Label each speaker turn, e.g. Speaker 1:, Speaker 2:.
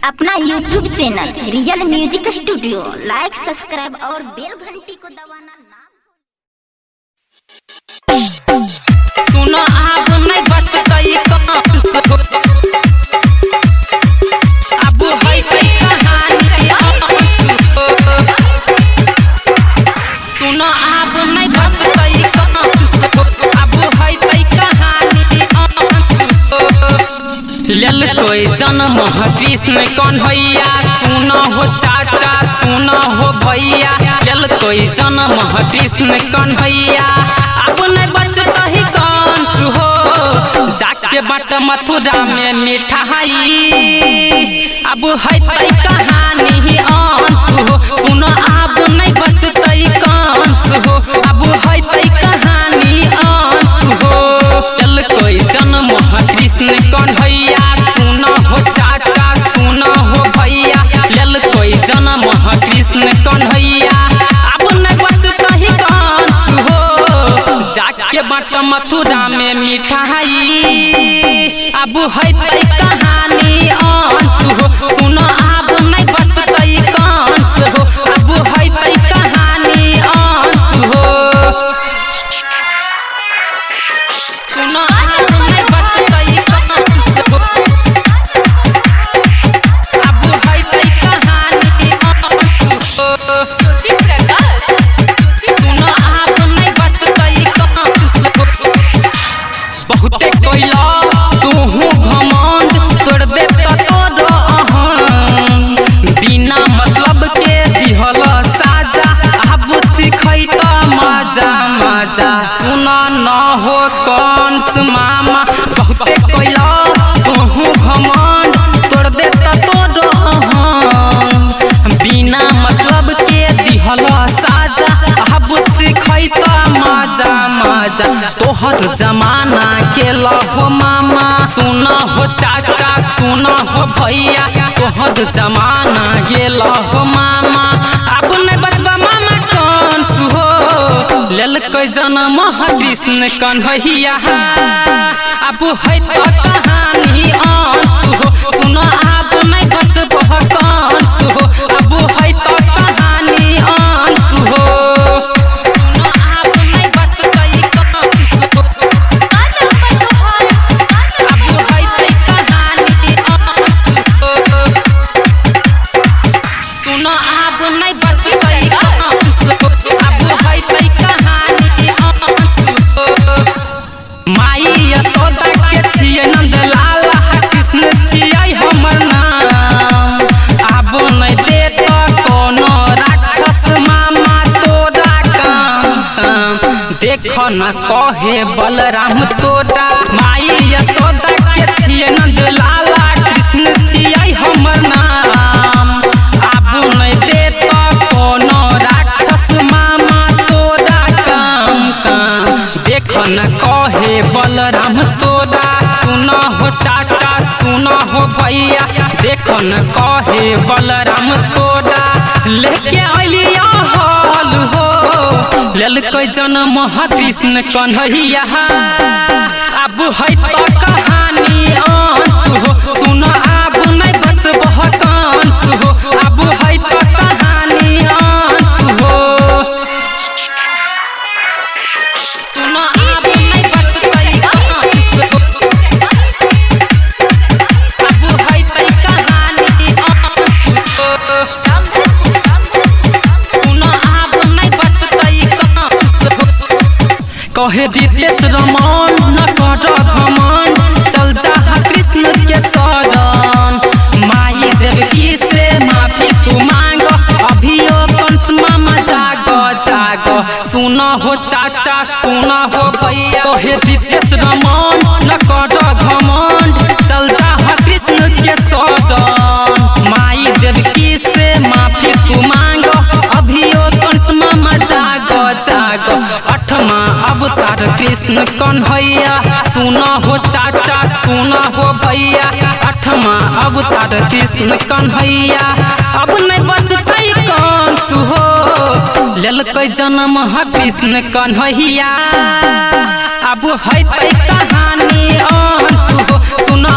Speaker 1: अपना YouTube channel Real Music Studio like subscribe और bell घंटी को दबाना ना।
Speaker 2: सुनो आप नहीं बचतई अब है कहानी सुनो आप नहीं बचतई अब है कहानी लेल कोई जन्म कृष्ण कन्हैया सुनो हो चाचा सुनो हो भैया लेल कोई जन्म कृष्ण कन्हैया अब नहीं बचतई कंस हो जाके बट मथुरा में मिठाई अब है कहानी अंत हो सुनो अब नहीं बचतई कंस हो अब है कहानी अंत हो लेल कोई जन्म कृष्ण कन्हैया सुनो हो चाचा सुनो हो भैया लेल कोई जन्म कृष्ण कन्हैया अब नहीं बचतई कंस हो जाके बट मथुरा में मिठाई अब है कहानी अंत हो सुनो अब नहीं बचतई कंस हो अब है कहानी अंत हो सुनो अब नहीं बचतई कंस हो अब है कहानी अंत हो सुनो अब नहीं बचतई कंस हो बहुते कोइला तूहू घमंड तोड़ दे तोर अहम बिना मतलब के दिहल साजा अब सिखई त मजा मजा सुना न हो कंस मामा बहुते कोइला तूहू घमंड तोड़ दे तोर अहम बिना मतलब के दिहल साजा अब सिखई त मजा मजा तोहर जमाना के लहो मामा सुना हो चाचा सुना हो भैया तोहर जमाना के लहो मामा अब नहीं बचबा मामा कंस हो लेल कोई जन्म कृष्ण कन्हैया अब है कहानी अंत हो सुना अब नहीं बचबा कंस हो अब है कहानी अंत हो सुना अब नहीं बचतई कंस हो अब है कहानी अंत हो सुनो अब नहीं बचतई कंस हो अब है कहानी अंत हो माई यशोदा के छिए नंद लाला कृष्ण छिए हमर नाम अब नहीं देत कोनो राक्षस मामा तोरा काम देख न कहे बलराम तोरा माई यशोदा के छिए नंद लाला कृष्ण छिए हमर नाम अब नहीं देत कोनो राक्षस मामा तोरा काम देख न कहे बलराम तोरा सुनो हो चाचा सुनो हो भैया देख न कहे बलराम तोरा लेके अलिया हल हो लेल कोई जन्म कृष्ण कन्हैया अब है कहानी अंत हो सुनो अब नहीं बचबह कंस हो अब है कहानी अंत हो सुनो अब नहीं बचतई कंस हो अब है कहानी अंत हो सुनो अब नहीं बचतई कंस हो कहे रितेश रमन न कर घमंड चल जा कृष्ण के शरण माई देवकी से माफी तू मांग अभियो कंस मामा जाग जाग सुनो हो चाचा सुनो हो भैया कहे रितेश रमन न कर घमंड चल जा कृष्ण के शरण माई देवकी से माफी तू मांग अभियो कंस मामा जाग जाग अठमा अवतार कृष्ण कन्हैया सुनो हो चाचा सुनो हो भैया अठमा अवतार कृष्ण कन्हैया अब नहीं बचतई कंस हो लेल कोई जन्म कृष्ण कन्हैया अब है कहानी अंत हो सुनो